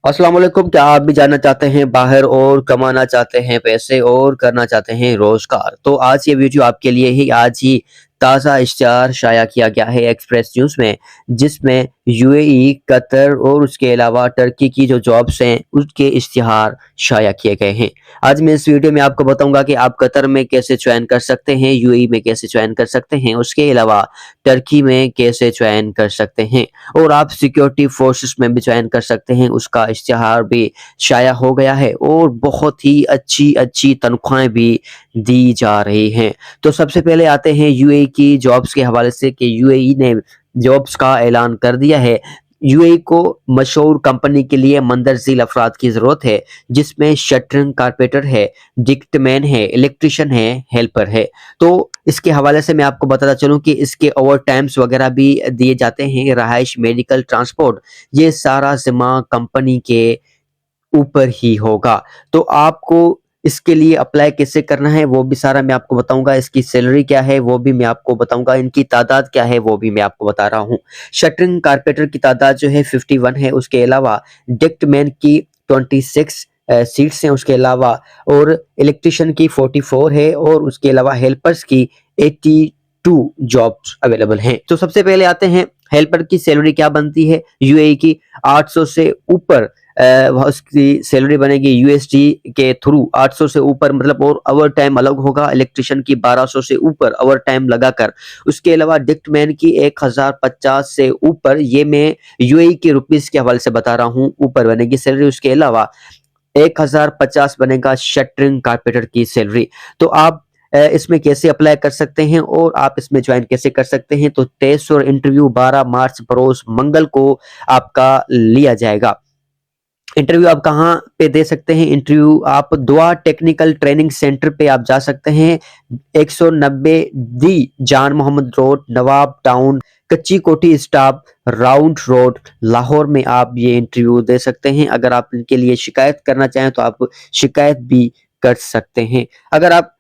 अस्सलाम वालेकुम। क्या आप भी जाना चाहते हैं बाहर और कमाना चाहते हैं पैसे और करना चाहते हैं रोजगार? तो आज ये वीडियो आपके लिए ही आज ही ताज़ा इश्तिहार शाया किया गया है एक्सप्रेस न्यूज़ में, जिसमें यूएई, कतर और उसके अलावा टर्की की जो जॉब्स हैं उसके इश्तिहार शाया किए गए हैं। आज मैं इस वीडियो में आपको बताऊंगा कि आप कतर में कैसे ज्वाइन कर सकते हैं, यूएई में कैसे ज्वाइन कर सकते हैं, उसके अलावा टर्की में कैसे ज्वाइन कर सकते हैं और आप सिक्योरिटी फोर्सेस में भी ज्वाइन कर सकते हैं। उसका इश्तिहार भी शाया हो गया है और बहुत ही अच्छी-अच्छी तनख्वाहें भी दी जा रही हैं। तो सबसे पहले आते हैं यूएई की जॉब्स के हवाले से कि यूएई ने जॉब्स का ऐलान कर दिया है। यूएई को मशहूर कंपनी के लिए मंदरज़ील अफराद की ज़रूरत है, जिसमें शटरिंग कारपेंटर है, डिक्टमैन है, इलेक्ट्रीशियन है, हेल्पर है। तो इसके हवाले से मैं आपको बताता चलूँ कि इसके ओवर टाइम्स वगैरह भी दिए जाते हैं, रहाइश, मेडिकल, ट्रांसपोर्ट, ये सारा ज़िम्मा कंपनी के ऊपर ही होगा। तो आपको इसके लिए अप्लाई कैसे करना है वो भी सारा मैं आपको बताऊँगा, इसकी सैलरी क्या है वो भी मैं आपको बताऊँगा, इनकी तादाद क्या है वो भी मैं आपको बता रहा हूँ। शटरिंग कारपेंटर की तादाद जो है 51 है, उसके अलावा डिक्टमैन की 26 सीट्स हैं उसके अलावा, और इलेक्ट्रीशियन की 44 है, और उसके अलावा हेल्पर्स की 82 जॉब्स अवेलेबल हैं। तो सबसे पहले आते हैं हेल्पर की सैलरी क्या बनती है यूएई की। 800 से ऊपर उसकी सैलरी बनेगी यूएसडी के थ्रू। 800 से ऊपर मतलब, और ओवर टाइम अलग होगा। इलेक्ट्रिशियन की 1200 से ऊपर ओवर टाइम लगाकर। उसके अलावा डिक्टमैन की 1050 से ऊपर, ये मैं यूएई के रुपीस के हवाले से बता रहा हूँ, ऊपर बनेगी सैलरी। उसके अलावा 1050 बनेगा शटरिंग कारपेंटर की सैलरी। तो आप इसमें कैसे अप्लाई कर सकते हैं और आप इसमें ज्वाइन कैसे कर सकते हैं? तो टेस्ट और इंटरव्यू 12 मार्च बरोज मंगल को आपका लिया जाएगा। इंटरव्यू आप कहाँ पे दे सकते हैं? इंटरव्यू आप दुआ टेक्निकल ट्रेनिंग सेंटर पे आप जा सकते हैं। 190 दी जान मोहम्मद रोड, नवाब टाउन, कच्ची कोठी स्टॉप, राउंड रोड, लाहौर में आप ये इंटरव्यू दे सकते हैं। अगर आप इनके लिए शिकायत करना चाहें तो आप शिकायत भी कर सकते हैं। अगर आप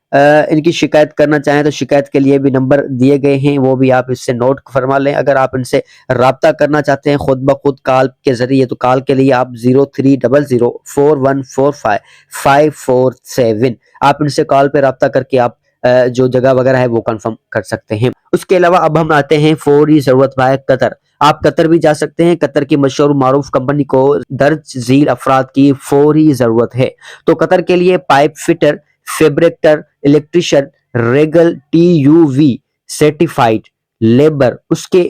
इनकी शिकायत करना चाहें तो शिकायत के लिए भी नंबर दिए गए हैं, वो भी आप इससे नोट फरमा लें। अगर आप इनसे राब्ता करना चाहते हैं खुद ब खुद कॉल के ज़रिए, तो कॉल के लिए आप 0300414547 आप इनसे कॉल पे राब्ता करके आप जो जगह वगैरह है वो कंफर्म कर सकते हैं। उसके अलावा अब हम आते हैं फौरी ज़रूरत है कतर। आप कतर भी जा सकते हैं। कतर की मशहूर मारूफ कंपनी को दर्ज झील अफराद की फौरी ज़रूरत है। तो कतर के लिए pipe fitter, fabricator, electrician, regal TUV certified labour, उसके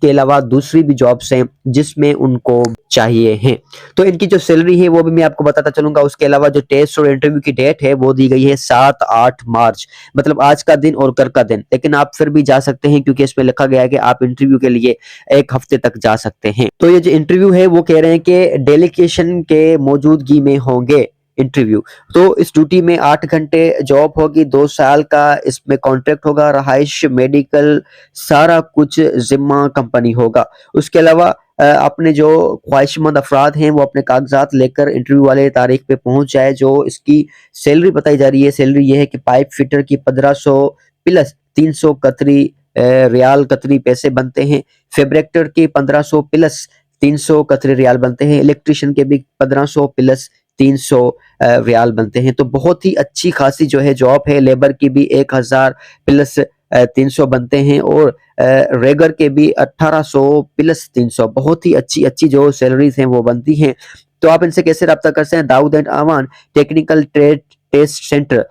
अलावा दूसरी भी जॉब्स हैं जिसमें उनको चाहिए हैं। तो इनकी जो सैलरी है वो भी मैं आपको बताता चलूंगा। उसके अलावा जो टेस्ट और इंटरव्यू की डेट है वो दी गई है 7-8 मार्च, मतलब आज का दिन और कल का दिन। लेकिन आप फिर भी जा सकते हैं क्योंकि इसमें लिखा गया है कि आप इंटरव्यू के लिए 1 हफ्ते तक जा सकते हैं। तो ये जो इंटरव्यू है वो कह रहे हैं कि डेलीगेशन के मौजूदगी में होंगे इंटरव्यू। तो इस ड्यूटी में 8 घंटे जॉब होगी, 2 साल का इसमें कॉन्ट्रैक्ट होगा, रहाइश, मेडिकल, सारा कुछ जिम्मा कंपनी होगा। उसके अलावा अपने जो ख्वाहिशमंद अफराद हैं वो अपने कागजात लेकर इंटरव्यू वाले तारीख पे पहुंच जाए। जो इसकी सैलरी बताई जा रही है, सैलरी ये है कि पाइप फिटर की 1500 प्लस 300 कतरी रियाल कतरी पैसे बनते हैं। फैब्रिकेटर की 1500 प्लस 300 कतरी रियाल बनते हैं। इलेक्ट्रिशियन के भी 1500 प्लस 300 रियाल बनते हैं। तो बहुत ही अच्छी खासी जो है जॉब है। लेबर की भी 1000 प्लस 300 बनते हैं, और रेगर के भी 1800 प्लस 300। बहुत ही अच्छी जो सैलरीज हैं वो बनती हैं। तो आप इनसे कैसे रब्ता कर सकते हैं? Dawood and Awan technical trade test centre,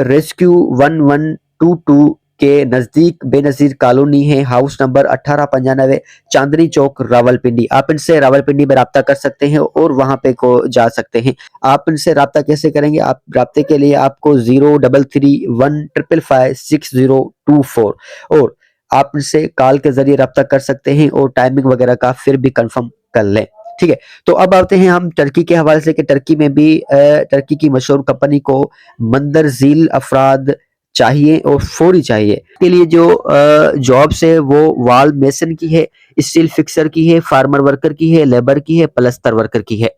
rescue 1122 के नजदीक बेनजीर कॉलोनी है, हाउस नंबर 1895, चांदनी चौक, रावलपिंडी। आप इनसे रावलपिंडी में राब्ता कर सकते हैं और वहां पे को जा सकते हैं। आप इनसे राब्ता कैसे करेंगे? आप राब्ते के लिए आपको 0331556024, और आप इनसे कॉल के जरिए राब्ता कर सकते हैं और टाइमिंग वगैरह का फिर भी कंफर्म कर लें। ठीक है, तो अब आते हैं हम टर्की के हवाले से कि टर्की में भी टर्की की मशहूर कंपनी को मंदरजील अफराद चाहिए और फौरी चाहिए। के लिए जो जॉब्स है वो वॉल मेसन की है, स्टील फिक्सर की है, फार्मर वर्कर की है, लेबर की है, प्लस्तर वर्कर की है।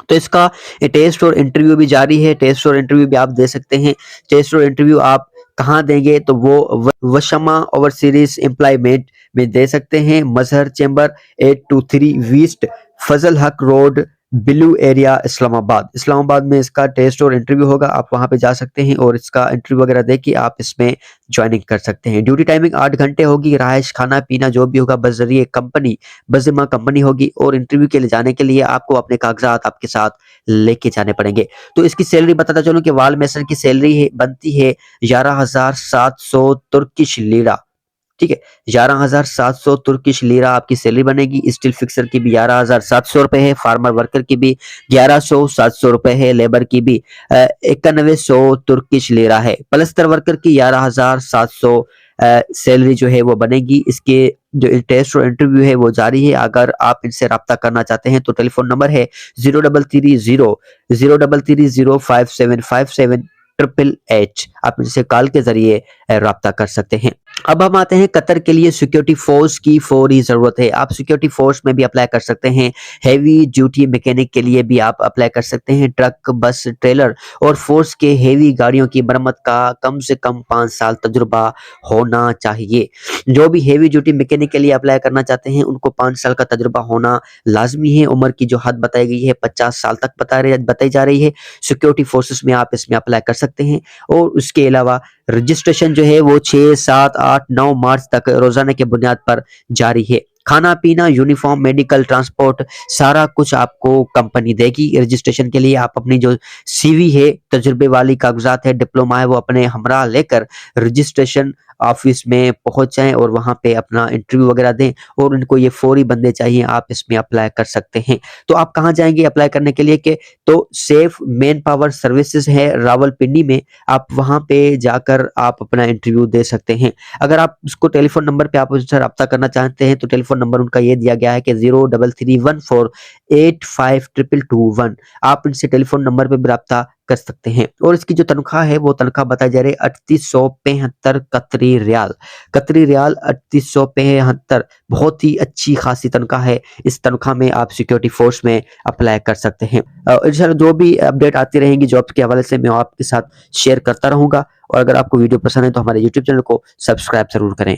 तो इसका टेस्ट और इंटरव्यू भी जारी है। टेस्ट और इंटरव्यू भी आप दे सकते हैं। टेस्ट और इंटरव्यू आप कहाँ देंगे? तो वो वशमा ओवर सीरीज एम्प्लॉयमेंट में दे सकते हैं। मजहर चैम्बर 823 वेस्ट फजल हक रोड, बिलू एरिया, इस्लामाबाद में इसका टेस्ट और इंटरव्यू होगा। आप वहाँ पे जा सकते हैं और इसका इंटरव्यू वगैरह दे के आप इसमें ज्वाइनिंग कर सकते हैं। ड्यूटी टाइमिंग 8 घंटे होगी। रहाइश, खाना पीना जो भी होगा बज़रिए कंपनी, बज़िमा कंपनी होगी। और इंटरव्यू के लिए जाने के लिए आपको अपने कागजात आपके साथ लेके जाने पड़ेंगे। तो इसकी सैलरी बताता चलूं कि वाल मेसर की सैलरी है बनती है 11,700 तुर्किश लीरा। ठीक है, 11,700 तुर्किश लीरा आपकी सैलरी बनेगी। स्टील फिक्सर की भी 11,700 रुपए है, फार्मर वर्कर की भी 1100-700 रुपए है, लेबर की भी 9100 तुर्किश लीरा है। प्लस्तर वर्कर की 11,700 सैलरी जो है वो बनेगी। इसके जो टेस्ट और इंटरव्यू है वो जारी है। अगर आप इनसे रब्ता करना चाहते हैं तो टेलीफोन नंबर है 0330-033057578 आप इनसे कॉल के जरिए रब्ता कर सकते हैं। अब हम आते हैं कतर के लिए सिक्योरिटी फोर्स की फौरी जरूरत है। आप सिक्योरिटी फोर्स में भी अप्लाई कर सकते हैं। हैवी ड्यूटी मैकेनिक के लिए भी आप अप्लाई कर सकते हैं। ट्रक, बस, ट्रेलर और फोर्स के हैवी गाड़ियों की मरम्मत का कम से कम 5 साल तजुर्बा होना चाहिए। जो भी हैवी ड्यूटी मैकेनिक के लिए अप्लाई करना चाहते हैं उनको 5 साल का तजुर्बा होना लाजमी है। उम्र की जो हद बताई गई है 50 साल तक बताई जा रही है। सिक्योरिटी फोर्सेस में आप इसमें अप्लाई कर सकते हैं। और उसके अलावा रजिस्ट्रेशन जो है वो 6, 7, 8, 9 मार्च तक रोजाना के बुनियाद पर जारी है। खाना पीना, यूनिफॉर्म, मेडिकल, ट्रांसपोर्ट सारा कुछ आपको कंपनी देगी। रजिस्ट्रेशन के लिए आप अपनी जो सीवी है, तजुर्बे वाली कागजात है, डिप्लोमा है, वो अपने हमरा लेकर रजिस्ट्रेशन ऑफिस में पहुंच जाएं और वहां पे अपना इंटरव्यू वगैरह दें। और उनको ये फौरी बंदे चाहिए, आप इसमें अप्लाई कर सकते हैं। तो आप कहाँ जाएंगे अप्लाई करने के लिए? के तो सेफ मैन पावर सर्विसेज है रावलपिंडी में, आप वहां पे जाकर आप अपना इंटरव्यू दे सकते हैं। अगर आप उसको टेलीफोन नंबर पे आप उससे रब्ता करना चाहते हैं तो टेलीफोन नंबर उनका ये दिया गया है कि 0331485221। आप इनसे टेलीफोन नंबर पे भी रब्ता कर सकते हैं। और इसकी जो तनख्वाह है वो तनख्वाह बताई जा रही है 3875 कतरी रियाल। 3875, बहुत ही अच्छी खासी तनख्वाह है। इस तनख्वाह में आप सिक्योरिटी फोर्स में अप्लाई कर सकते हैं। इंशाल्लाह जो भी अपडेट आती रहेंगी जॉब के हवाले से मैं आपके साथ शेयर करता रहूंगा। और अगर आपको वीडियो पसंद है तो हमारे यूट्यूब चैनल को सब्सक्राइब जरूर करें।